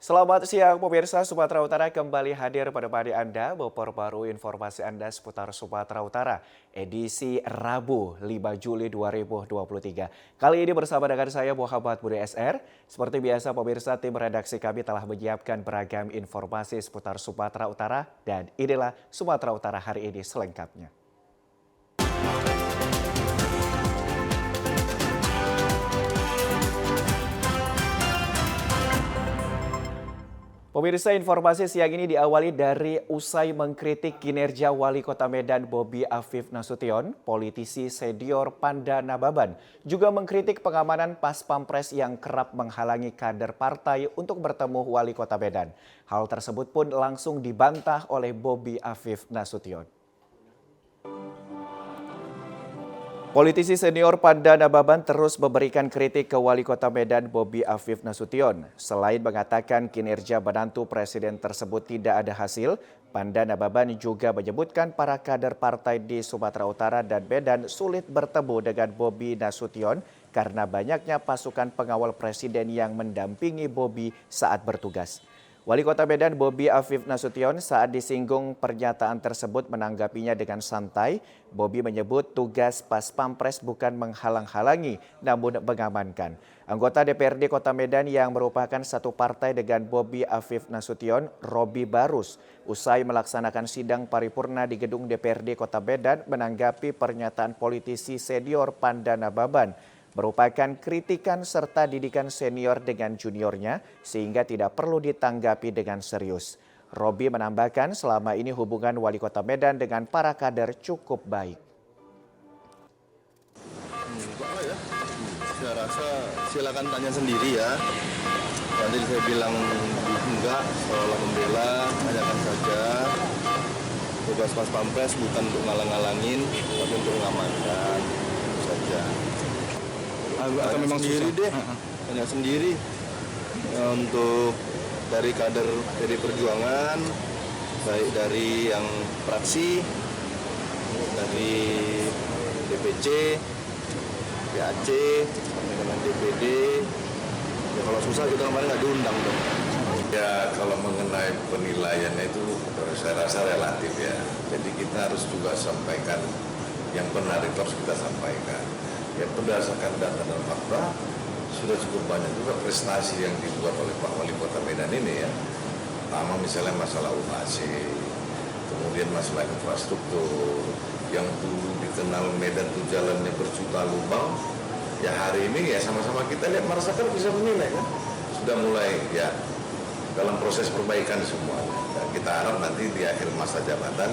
Selamat siang pemirsa, Sumatera Utara kembali hadir pada pagi Anda. Baru informasi Anda seputar Sumatera Utara, edisi Rabu 5 Juli 2023. Kali ini bersama dengan saya Muhammad Budi SR. Seperti biasa pemirsa, tim redaksi kami telah menyiapkan beragam informasi seputar Sumatera Utara dan inilah Sumatera Utara hari ini selengkapnya. Pemirsa, informasi siang ini diawali dari usai mengkritik kinerja Wali Kota Medan Bobi Afif Nasution, politisi senior Panda Nababan juga mengkritik pengamanan pas Pampres yang kerap menghalangi kader partai untuk bertemu Wali Kota Medan. Hal tersebut pun langsung dibantah oleh Bobi Afif Nasution. Politisi senior Panda Nababan terus memberikan kritik ke Wali Kota Medan Bobi Afif Nasution. Selain mengatakan kinerja menantu presiden tersebut tidak ada hasil, Panda Nababan juga menyebutkan para kader partai di Sumatera Utara dan Medan sulit bertemu dengan Bobi Nasution karena banyaknya pasukan pengawal presiden yang mendampingi Bobi saat bertugas. Wali Kota Medan Bobi Afif Nasution saat disinggung pernyataan tersebut menanggapinya dengan santai. Bobi menyebut tugas pas Pampres bukan menghalang-halangi namun mengamankan. Anggota DPRD Kota Medan yang merupakan satu partai dengan Bobi Afif Nasution, Robi Barus, usai melaksanakan sidang paripurna di gedung DPRD Kota Medan menanggapi pernyataan politisi senior Panda Nababan merupakan kritikan serta didikan senior dengan juniornya sehingga tidak perlu ditanggapi dengan serius. Robi menambahkan selama ini hubungan Wali Kota Medan dengan para kader cukup baik. Saya rasa silakan tanya sendiri ya. Nanti saya bilang enggak, seolah membela, tanyakan saja. Tugas pas Pampres bukan untuk ngalang-ngalangin, tapi untuk mengamankan, itu saja. Akan memang sendiri susah. Deh, tanya sendiri. Untuk dari kader dari Perjuangan, baik dari yang fraksi, dari DPC, PAC, dengan DPD. Ya kalau susah kita kemarin nggak diundang dong. Ya kalau mengenai penilaian itu saya rasa relatif ya. Jadi kita harus juga sampaikan yang benar itu harus kita sampaikan. Ya berdasarkan data dan fakta sudah cukup banyak juga prestasi yang dibuat oleh Pak Wali Kota Medan ini ya. Pertama misalnya masalah UAC, kemudian masalah infrastruktur yang dulu dikenal Medan itu jalannya berjuta lubang. Ya hari ini ya sama-sama kita lihat merasakan bisa menilai kan. Sudah mulai ya dalam proses perbaikan semuanya. Dan kita harap nanti di akhir masa jabatan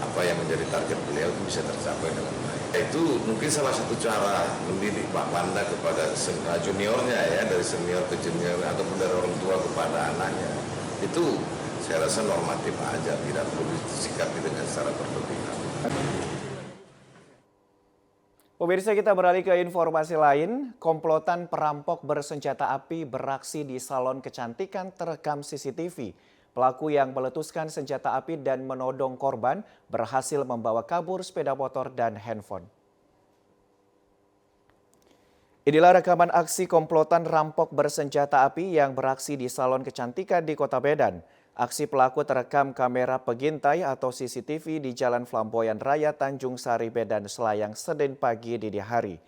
apa yang menjadi target beliau itu bisa tercapai dengan baik. Itu mungkin salah satu cara mendidik Pak Panda kepada juniornya ya, dari senior ke junior ataupun dari orang tua kepada anaknya. Itu saya rasa normatif aja, tidak perlu disikapi dengan secara berlebihan. Pemirsa, kita beralih ke informasi lain. Komplotan perampok bersenjata api beraksi di salon kecantikan terekam CCTV. Pelaku yang meletuskan senjata api dan menodong korban berhasil membawa kabur sepeda motor dan handphone. Inilah rekaman aksi komplotan rampok bersenjata api yang beraksi di salon kecantikan di Kota Medan. Aksi pelaku terekam kamera pengintai atau CCTV di Jalan Flamboyan Raya Tanjung Sari, Medan, Selayang, Senin pagi dini hari.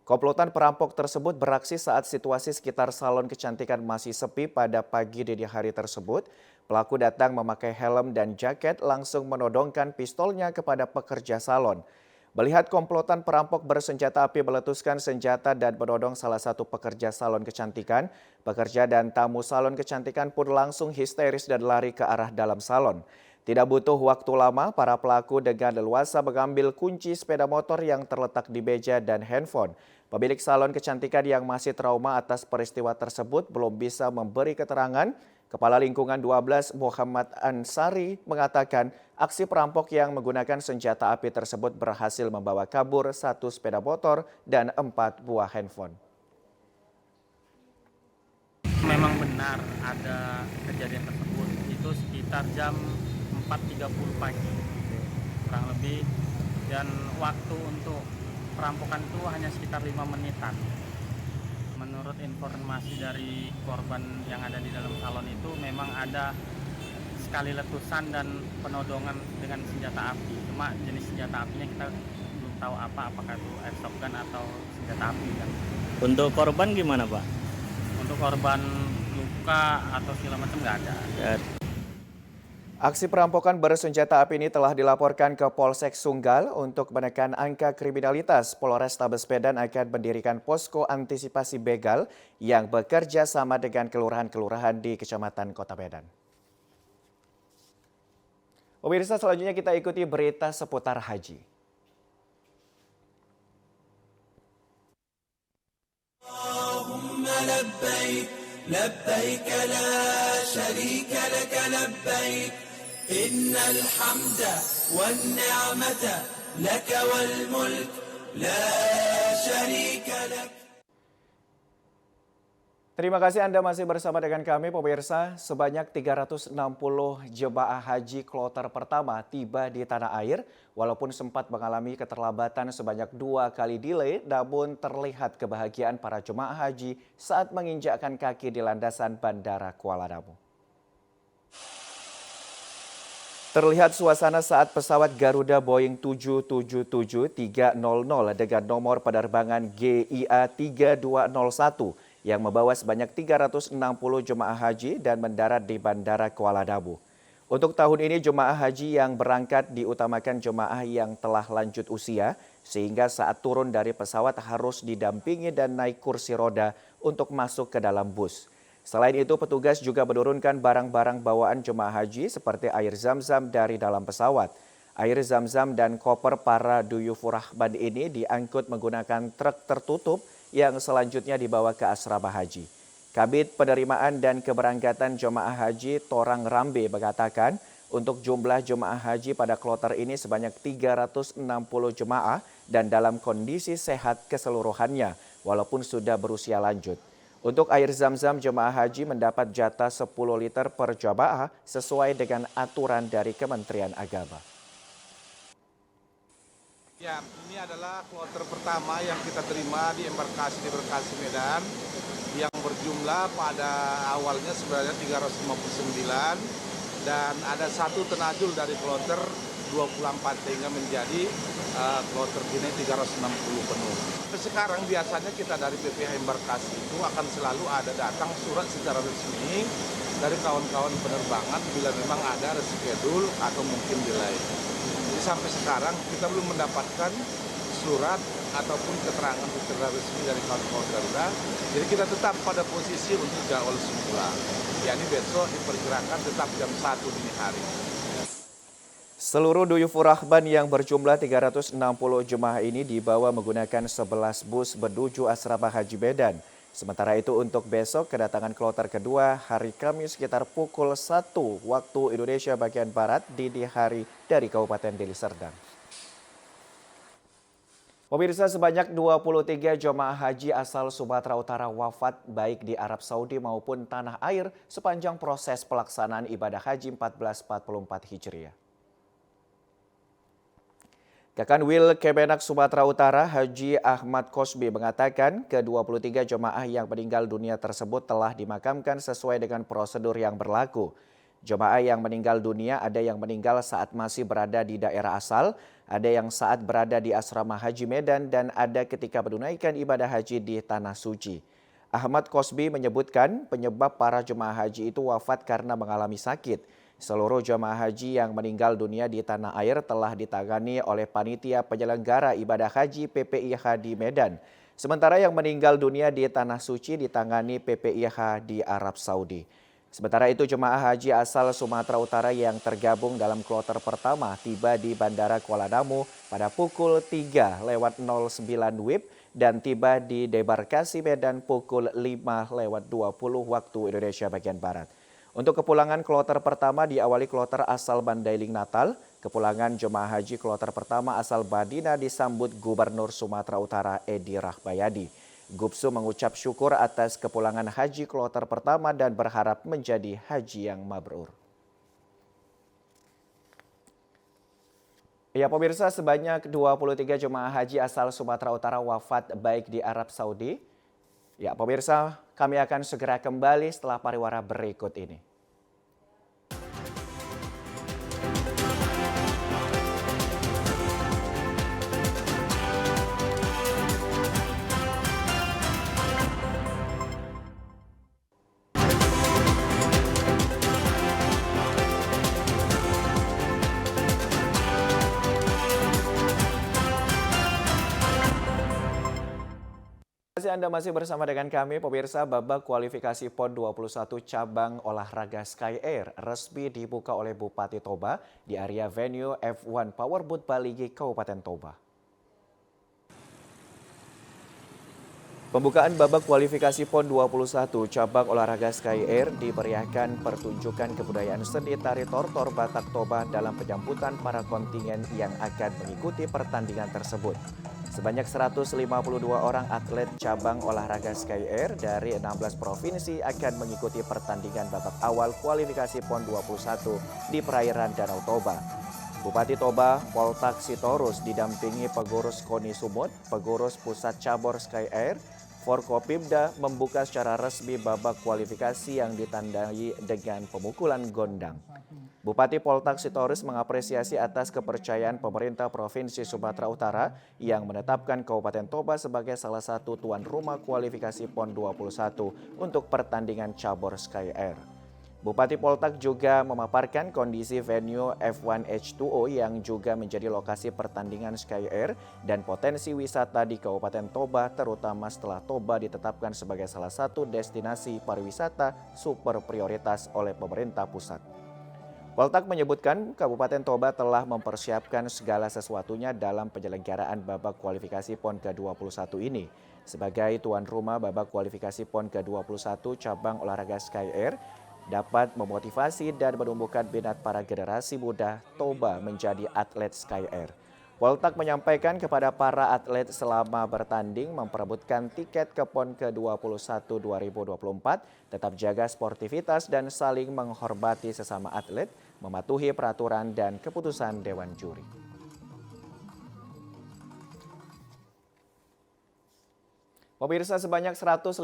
Komplotan perampok tersebut beraksi saat situasi sekitar salon kecantikan masih sepi pada pagi dini hari tersebut. Pelaku datang memakai helm dan jaket langsung menodongkan pistolnya kepada pekerja salon. Melihat komplotan perampok bersenjata api meletuskan senjata dan menodong salah satu pekerja salon kecantikan, pekerja dan tamu salon kecantikan pun langsung histeris dan lari ke arah dalam salon. Tidak butuh waktu lama, para pelaku dengan leluasa mengambil kunci sepeda motor yang terletak di meja dan handphone. Pemilik salon kecantikan yang masih trauma atas peristiwa tersebut belum bisa memberi keterangan. Kepala Lingkungan 12 Muhammad Ansari mengatakan aksi perampok yang menggunakan senjata api tersebut berhasil membawa kabur 1 sepeda motor dan 4 buah handphone. Memang benar ada kejadian tersebut, itu sekitar jam 4.30 pagi kurang lebih, dan waktu untuk perampokan itu hanya sekitar 5 menitan. menurut informasi dari korban yang ada di dalam salon itu memang ada sekali letusan dan penodongan dengan senjata api. Cuma jenis senjata apinya kita belum tahu apakah itu airsoft gun atau senjata api kan. Untuk korban gimana Pak? Untuk korban luka atau segala macam nggak ada. Ya, Aksi perampokan bersenjata api ini telah dilaporkan ke Polsek Sunggal untuk menekan angka kriminalitas. Polrestabes Medan akan mendirikan posko antisipasi begal yang bekerja sama dengan kelurahan-kelurahan di Kecamatan Kota Medan. Pemirsa, selanjutnya kita ikuti berita seputar haji. لبيك لا شريك لك لبيك إن الحمد والنعمة لك والملك لا شريك لك. Terima kasih Anda masih bersama dengan kami pemirsa. Sebanyak 360 jemaah haji kloter pertama tiba di tanah air. Walaupun sempat mengalami keterlambatan sebanyak 2 kali delay, namun terlihat kebahagiaan para jemaah haji saat menginjakkan kaki di landasan Bandara Kuala Namu. Terlihat suasana saat pesawat Garuda Boeing 777-300 dengan nomor penerbangan GIA 3201 yang membawa sebanyak 360 jemaah haji dan mendarat di Bandara Kuala Namu. Untuk tahun ini jemaah haji yang berangkat diutamakan jemaah yang telah lanjut usia, sehingga saat turun dari pesawat harus didampingi dan naik kursi roda untuk masuk ke dalam bus. Selain itu, petugas juga menurunkan barang-barang bawaan jemaah haji seperti air zam-zam dari dalam pesawat. Air zam-zam dan koper para duyufur rahman ini diangkut menggunakan truk tertutup yang selanjutnya dibawa ke asrama haji. Kabid Penerimaan dan Keberangkatan Jemaah Haji Torang Rambe mengatakan untuk jumlah jemaah haji pada kloter ini sebanyak 360 jemaah dan dalam kondisi sehat keseluruhannya walaupun sudah berusia lanjut. Untuk air zam-zam jemaah haji mendapat jatah 10 liter per jemaah sesuai dengan aturan dari Kementerian Agama. Ya, ini adalah kloter pertama yang kita terima di embarkasi Medan yang berjumlah pada awalnya sebenarnya 359 dan ada satu tenajul dari kloter 24 sehingga menjadi kloter ini 360 penuh. Sekarang biasanya kita dari PPH embarkasi itu akan selalu ada datang surat secara resmi dari kawan-kawan penerbangan bila memang ada reschedule atau mungkin delay. Jadi sampai sekarang kita belum mendapatkan surat ataupun keterangan secara resmi dari kawan-kawan Garuda. Jadi kita tetap pada posisi untuk jadwal semula. yakni besok diperkirakan tetap jam 1 dini hari. Seluruh duyufur rahban yang berjumlah 360 jemaah ini dibawa menggunakan 11 bus menuju asrama Haji Medan. Sementara itu untuk besok kedatangan kloter kedua hari Kamis sekitar pukul 1 waktu Indonesia bagian Barat dini hari dari Kabupaten Deli Serdang. Pemirsa, sebanyak 23 jemaah haji asal Sumatera Utara wafat baik di Arab Saudi maupun tanah air sepanjang proses pelaksanaan ibadah haji 1444 Hijriah. Kakanwil Kemenak Sumatera Utara Haji Ahmad Kosbi mengatakan ke-23 jemaah yang meninggal dunia tersebut telah dimakamkan sesuai dengan prosedur yang berlaku. Jemaah yang meninggal dunia ada yang meninggal saat masih berada di daerah asal, ada yang saat berada di asrama Haji Medan, dan ada ketika menunaikan ibadah haji di Tanah Suci. Ahmad Kosbi menyebutkan penyebab para jemaah haji itu wafat karena mengalami sakit. Seluruh jemaah haji yang meninggal dunia di tanah air telah ditangani oleh panitia penyelenggara ibadah haji PPIH di Medan. Sementara yang meninggal dunia di Tanah Suci ditangani PPIH di Arab Saudi. Sementara itu jemaah haji asal Sumatera Utara yang tergabung dalam kloter pertama tiba di Bandara Kuala Namu pada pukul 3:09 WIB dan tiba di debarkasi Medan pukul 5:20 waktu Indonesia bagian Barat. Untuk kepulangan kloter pertama diawali kloter asal Mandailing Natal. Kepulangan jemaah haji kloter pertama asal Madinah disambut Gubernur Sumatera Utara Edi Rahmayadi. Gubsu mengucap syukur atas kepulangan haji kloter pertama dan berharap menjadi haji yang mabrur. Ya pemirsa, sebanyak 23 jemaah haji asal Sumatera Utara wafat baik di Arab Saudi Ya, pemirsa, kami akan segera kembali setelah pariwara berikut ini. Anda masih bersama dengan kami, pemirsa. Babak kualifikasi PON 21 cabang olahraga Sky Air resmi dibuka oleh Bupati Toba di area venue F1 Powerboat Baligi, Kabupaten Toba. Pembukaan babak kualifikasi PON 21 cabang olahraga Sky Air diperiahkan pertunjukan kebudayaan seni tari tortor Batak Toba dalam penyambutan para kontingen yang akan mengikuti pertandingan tersebut. Sebanyak 152 orang atlet cabang olahraga Sky Air dari 16 provinsi akan mengikuti pertandingan babak awal kualifikasi PON 21 di perairan Danau Toba. Bupati Toba, Poltak Sitorus didampingi pengurus KONI Sumut, pengurus pusat cabur Sky Air, Forkopimda membuka secara resmi babak kualifikasi yang ditandai dengan pemukulan gondang. Bupati Poltak Sitorus mengapresiasi atas kepercayaan pemerintah Provinsi Sumatera Utara yang menetapkan Kabupaten Toba sebagai salah satu tuan rumah kualifikasi PON 21 untuk pertandingan cabur Sky Air. Bupati Poltak juga memaparkan kondisi venue F1 H2O yang juga menjadi lokasi pertandingan Sky Air dan potensi wisata di Kabupaten Toba, terutama setelah Toba ditetapkan sebagai salah satu destinasi pariwisata super prioritas oleh pemerintah pusat. Poltak menyebutkan Kabupaten Toba telah mempersiapkan segala sesuatunya dalam penyelenggaraan babak kualifikasi PON ke-21 ini. Sebagai tuan rumah babak kualifikasi PON ke-21 cabang olahraga Sky Air dapat memotivasi dan menumbuhkan minat para generasi muda Toba menjadi atlet Sky Air. Poltak menyampaikan kepada para atlet selama bertanding memperebutkan tiket ke PON ke-21 2024, tetap jaga sportivitas dan saling menghormati sesama atlet, mematuhi peraturan dan keputusan Dewan Juri. Pemirsa, sebanyak 152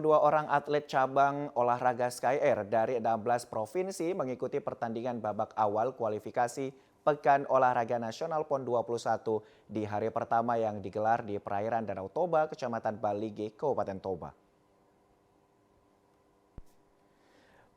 orang atlet cabang olahraga Sky Air dari 16 provinsi mengikuti pertandingan babak awal kualifikasi Pekan Olahraga Nasional PON 21 di hari pertama yang digelar di perairan Danau Toba, Kecamatan Baligi, Kabupaten Toba.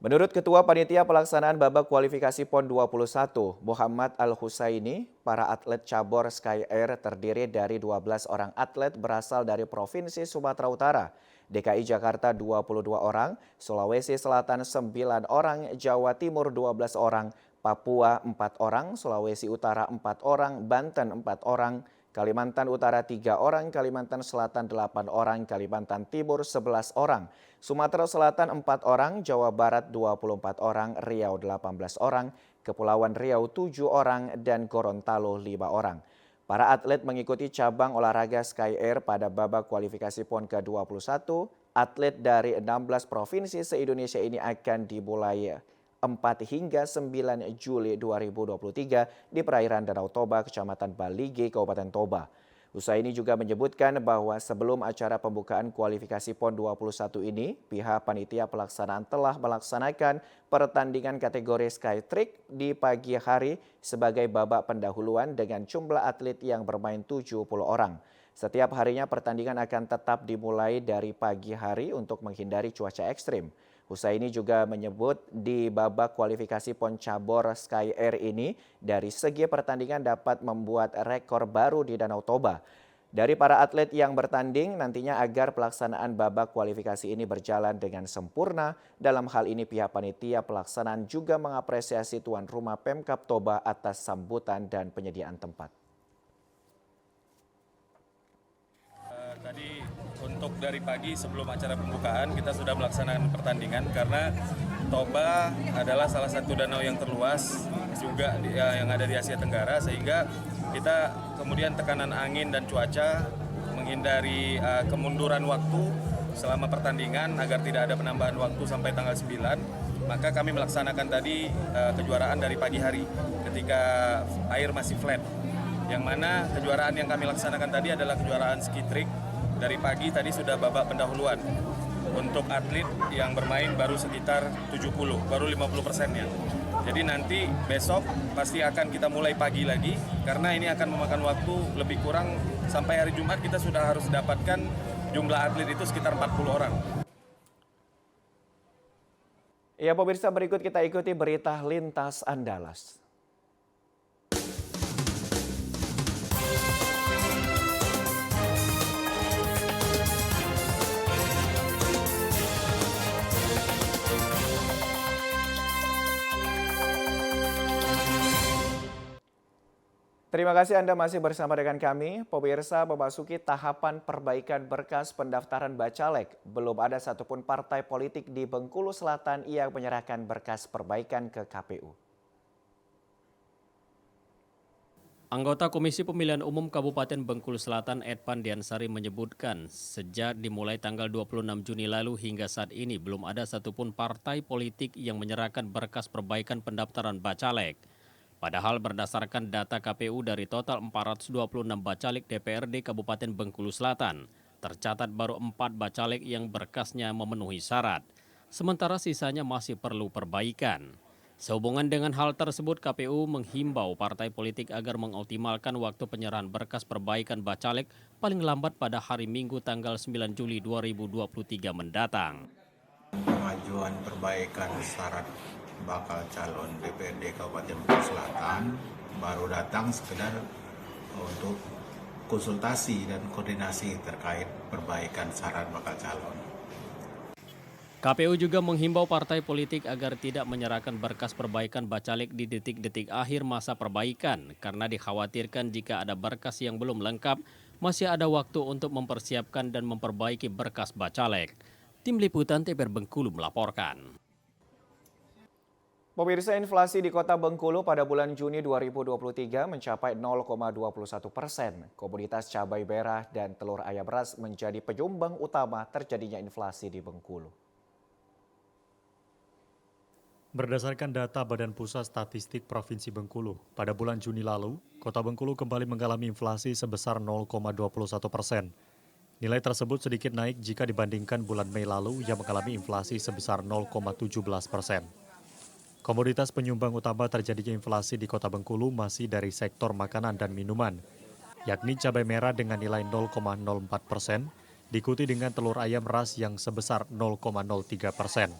Menurut Ketua Panitia Pelaksanaan Babak Kualifikasi PON 21, Muhammad Al-Husaini, para atlet cabur Sky Air terdiri dari 12 orang atlet berasal dari Provinsi Sumatera Utara, DKI Jakarta 22 orang, Sulawesi Selatan 9 orang, Jawa Timur 12 orang, Papua 4 orang, Sulawesi Utara 4 orang, Banten 4 orang, Kalimantan Utara 3 orang, Kalimantan Selatan 8 orang, Kalimantan Timur 11 orang, Sumatera Selatan 4 orang, Jawa Barat 24 orang, Riau 18 orang, Kepulauan Riau 7 orang, dan Gorontalo 5 orang. Para atlet mengikuti cabang olahraga Sky Air pada babak kualifikasi PON ke-21. Atlet dari 16 provinsi se-Indonesia ini akan dimulai 4 hingga 9 Juli 2023 di perairan Danau Toba, Kecamatan Baligi, Kabupaten Toba. Usai ini juga menyebutkan bahwa sebelum acara pembukaan kualifikasi PON 21 ini, pihak panitia pelaksanaan telah melaksanakan pertandingan kategori Skytrick di pagi hari sebagai babak pendahuluan dengan jumlah atlet yang bermain 70 orang. Setiap harinya pertandingan akan tetap dimulai dari pagi hari untuk menghindari cuaca ekstrim. Husaini juga menyebut di babak kualifikasi PON cabur Sky Air ini dari segi pertandingan dapat membuat rekor baru di Danau Toba. Dari para atlet yang bertanding nantinya agar pelaksanaan babak kualifikasi ini berjalan dengan sempurna. Dalam hal ini pihak panitia pelaksanaan juga mengapresiasi tuan rumah Pemkab Toba atas sambutan dan penyediaan tempat. Tadi untuk dari pagi sebelum acara pembukaan kita sudah melaksanakan pertandingan karena Toba adalah salah satu danau yang terluas juga yang ada di Asia Tenggara, sehingga kita kemudian tekanan angin dan cuaca menghindari kemunduran waktu selama pertandingan agar tidak ada penambahan waktu sampai tanggal 9. Maka kami melaksanakan tadi kejuaraan dari pagi hari ketika air masih flat, yang mana kejuaraan yang kami laksanakan tadi adalah kejuaraan ski trick dari pagi tadi sudah babak pendahuluan. Untuk atlet yang bermain baru sekitar 70, baru 50%-nya. Jadi nanti besok pasti akan kita mulai pagi lagi, karena ini akan memakan waktu lebih kurang sampai hari Jumat kita sudah harus dapatkan jumlah atlet itu sekitar 40 orang. Ya pemirsa, berikut kita ikuti berita lintas Andalas. Terima kasih Anda masih bersama dengan kami. Pemirsa, memasuki tahapan perbaikan berkas pendaftaran Bacalek. Belum ada satupun partai politik di Bengkulu Selatan yang menyerahkan berkas perbaikan ke KPU. Anggota Komisi Pemilihan Umum Kabupaten Bengkulu Selatan Edpan Diansari menyebutkan sejak dimulai tanggal 26 Juni lalu hingga saat ini belum ada satupun partai politik yang menyerahkan berkas perbaikan pendaftaran Bacalek. Padahal berdasarkan data KPU dari total 426 bacalek DPRD Kabupaten Bengkulu Selatan, tercatat baru 4 bacalek yang berkasnya memenuhi syarat, sementara sisanya masih perlu perbaikan. Sehubungan dengan hal tersebut, KPU menghimbau partai politik agar mengoptimalkan waktu penyerahan berkas perbaikan bacalek paling lambat pada hari Minggu tanggal 9 Juli 2023 mendatang. Pengajuan perbaikan syarat bakal calon DPRD Kabupaten Bengkulu Selatan baru datang sekedar untuk konsultasi dan koordinasi terkait perbaikan syarat bakal calon. KPU juga menghimbau partai politik agar tidak menyerahkan berkas perbaikan bacalek di detik-detik akhir masa perbaikan karena dikhawatirkan jika ada berkas yang belum lengkap, masih ada waktu untuk mempersiapkan dan memperbaiki berkas bacalek. Tim Liputan TVRI Bengkulu melaporkan. Pemirsa, inflasi di Kota Bengkulu pada bulan Juni 2023 mencapai 0,21%. Komoditas cabai merah dan telur ayam ras menjadi penyumbang utama terjadinya inflasi di Bengkulu. Berdasarkan data Badan Pusat Statistik Provinsi Bengkulu, pada bulan Juni lalu, Kota Bengkulu kembali mengalami inflasi sebesar 0,21%. Nilai tersebut sedikit naik jika dibandingkan bulan Mei lalu yang mengalami inflasi sebesar 0,17%. Komoditas penyumbang utama terjadinya inflasi di Kota Bengkulu masih dari sektor makanan dan minuman, yakni cabai merah dengan nilai 0,04%, diikuti dengan telur ayam ras yang sebesar 0,03%.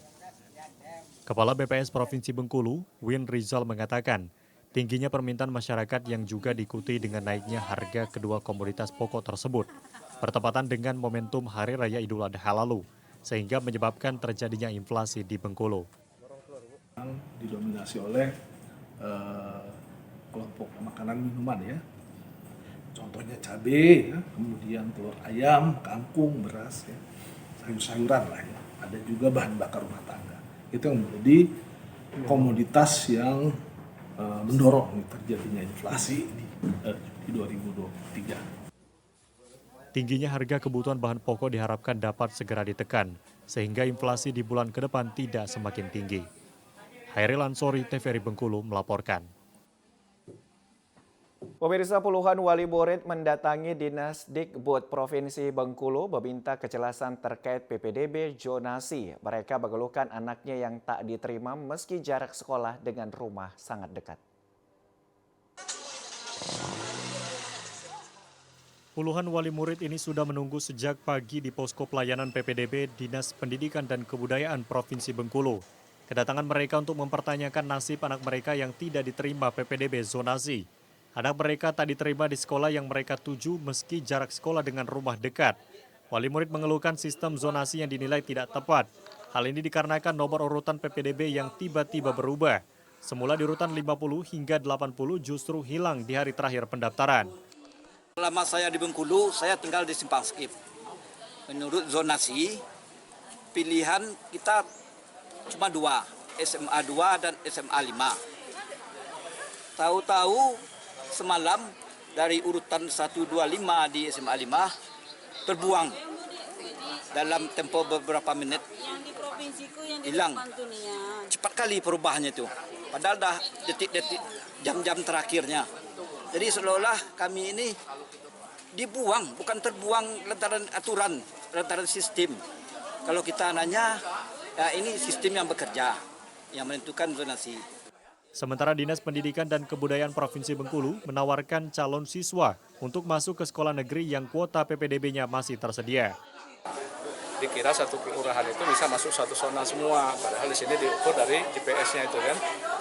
Kepala BPS Provinsi Bengkulu, Win Rizal mengatakan, tingginya permintaan masyarakat yang juga diikuti dengan naiknya harga kedua komoditas pokok tersebut, bertepatan dengan momentum Hari Raya Idul Adha lalu, sehingga menyebabkan terjadinya inflasi di Bengkulu. Didominasi oleh kelompok makanan minuman ya, contohnya cabai, ya, kemudian telur ayam, kangkung, beras, ya, sayur-sayuran lah ya. Ada juga bahan bakar rumah tangga. Itu yang menjadi komoditas yang mendorong terjadinya inflasi di 2023. Tingginya harga kebutuhan bahan pokok diharapkan dapat segera ditekan, sehingga inflasi di bulan ke depan tidak semakin tinggi. Hairil Ansori, TVRI Bengkulu melaporkan. Pemirsa, puluhan wali murid mendatangi Dinas Dikbud Provinsi Bengkulu meminta kejelasan terkait PPDB zonasi. Mereka mengeluhkan anaknya yang tak diterima meski jarak sekolah dengan rumah sangat dekat. Puluhan wali murid ini sudah menunggu sejak pagi di posko pelayanan PPDB Dinas Pendidikan dan Kebudayaan Provinsi Bengkulu. Kedatangan mereka untuk mempertanyakan nasib anak mereka yang tidak diterima PPDB zonasi. Anak mereka tak diterima di sekolah yang mereka tuju meski jarak sekolah dengan rumah dekat. Wali murid mengeluhkan sistem zonasi yang dinilai tidak tepat. Hal ini dikarenakan nomor urutan PPDB yang tiba-tiba berubah. Semula di urutan 50 hingga 80 justru hilang di hari terakhir pendaftaran. Selama saya di Bengkulu, saya tinggal di Simpang Skip. Menurut zonasi, pilihan kita cuma 2, SMA 2 dan SMA 5. Tahu-tahu semalam dari urutan 125 di SMA 5 terbuang dalam tempo beberapa menit. Yang di provinsiku yang di hilang. Pantunian. Cepat kali perubahannya itu. Padahal dah detik-detik jam-jam terakhirnya. Jadi seolah-olah kami ini dibuang, bukan terbuang lantaran aturan, lantaran sistem. Kalau kita nanya, ya ini sistem yang bekerja, yang menentukan zonasi. Sementara Dinas Pendidikan dan Kebudayaan Provinsi Bengkulu menawarkan calon siswa untuk masuk ke sekolah negeri yang kuota PPDB-nya masih tersedia. Dikira satu kelurahan itu bisa masuk satu zona semua, padahal di sini diukur dari GPS-nya itu kan,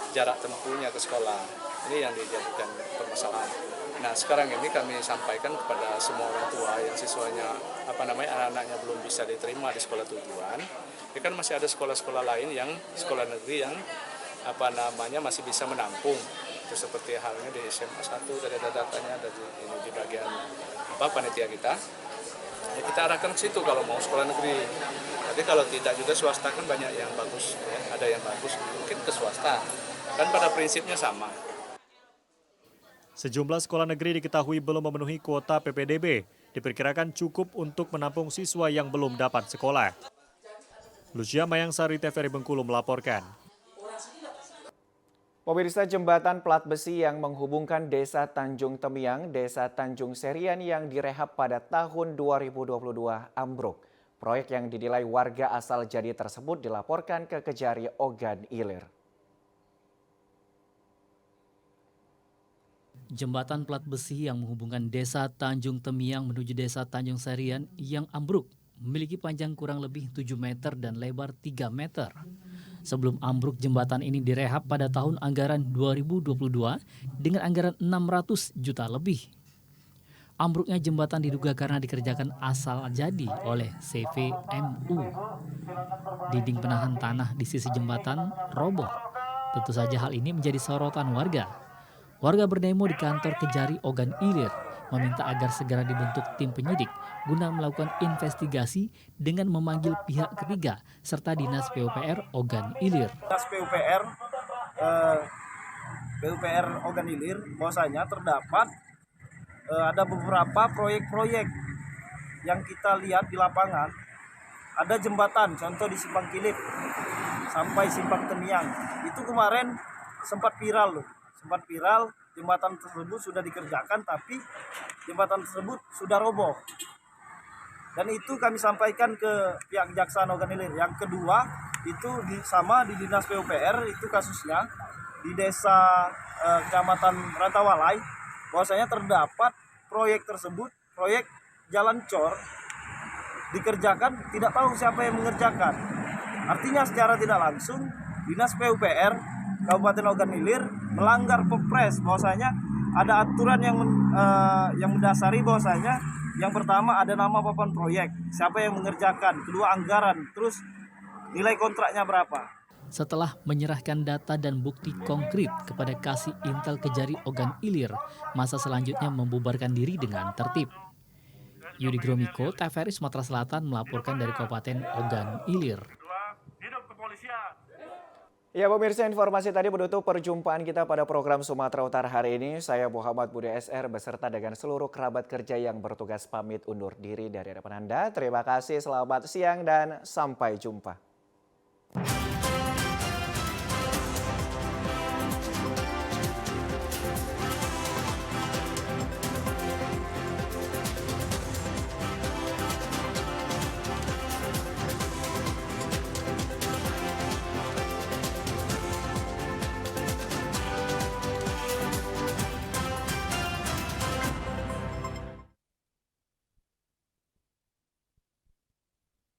jarak tempuhnya ke sekolah. Ini yang dijadikan permasalahan. Nah, sekarang ini kami sampaikan kepada semua orang tua yang siswanya anak-anaknya belum bisa diterima di sekolah tujuan. Ini kan masih ada sekolah-sekolah lain yang sekolah negeri yang masih bisa menampung. Itu seperti halnya di SMA 1 dari datanya dari ini di bagian panitia kita. Ya, kita arahkan ke situ kalau mau sekolah negeri. Tapi kalau tidak juga swasta kan banyak yang bagus, ya. Ada yang bagus mungkin ke swasta. Kan pada prinsipnya sama. Sejumlah sekolah negeri diketahui belum memenuhi kuota PPDB, diperkirakan cukup untuk menampung siswa yang belum dapat sekolah. Lucia Mayangsari, TVRI Bengkulu melaporkan. Pemirsa, jembatan plat besi yang menghubungkan Desa Tanjung Temiang, Desa Tanjung Serian yang direhab pada tahun 2022 ambruk. Proyek yang dinilai warga asal Jadi tersebut dilaporkan ke Kejari Ogan Ilir. Jembatan plat besi yang menghubungkan Desa Tanjung Temiang menuju Desa Tanjung Serian yang ambruk memiliki panjang kurang lebih 7 meter dan lebar 3 meter. Sebelum ambruk, jembatan ini direhab pada tahun anggaran 2022 dengan anggaran 600 juta lebih. Ambruknya jembatan diduga karena dikerjakan asal jadi oleh CVMU. Dinding penahan tanah di sisi jembatan roboh. Tentu saja hal ini menjadi sorotan warga. Warga berdemo di kantor Kejari Ogan Ilir meminta agar segera dibentuk tim penyidik guna melakukan investigasi dengan memanggil pihak ketiga serta Dinas PUPR Ogan Ilir. Dinas PUPR Ogan Ilir bahwasanya terdapat ada beberapa proyek-proyek yang kita lihat di lapangan. Ada jembatan, contoh di Simpang Kilip sampai Simpang Temiang. Itu kemarin sempat viral loh. Jembatan tersebut sudah dikerjakan tapi jembatan tersebut sudah roboh. Dan itu kami sampaikan ke pihak Kejaksaan Ogan Ilir. Yang kedua, itu sama di Dinas PUPR itu kasusnya di Desa Kecamatan Rantawalai bahwasanya terdapat proyek tersebut, proyek jalan cor dikerjakan tidak tahu siapa yang mengerjakan. Artinya secara tidak langsung Dinas PUPR Kabupaten Ogan Ilir melanggar Perpres bahwasanya ada aturan yang mendasari bahwasanya yang pertama ada nama papan proyek, siapa yang mengerjakan, kedua anggaran, terus nilai kontraknya berapa. Setelah menyerahkan data dan bukti konkret kepada Kasih Intel Kejari Ogan Ilir, masa selanjutnya membubarkan diri dengan tertib. Yudi Gromiko, TVRI Sumatera Selatan melaporkan dari Kabupaten Ogan Ilir. Ya pemirsa, informasi tadi menutup perjumpaan kita pada program Sumatera Utara hari ini. Saya Muhammad Budi SR beserta dengan seluruh kerabat kerja yang bertugas pamit undur diri dari hadapan Anda. Terima kasih, selamat siang dan sampai jumpa.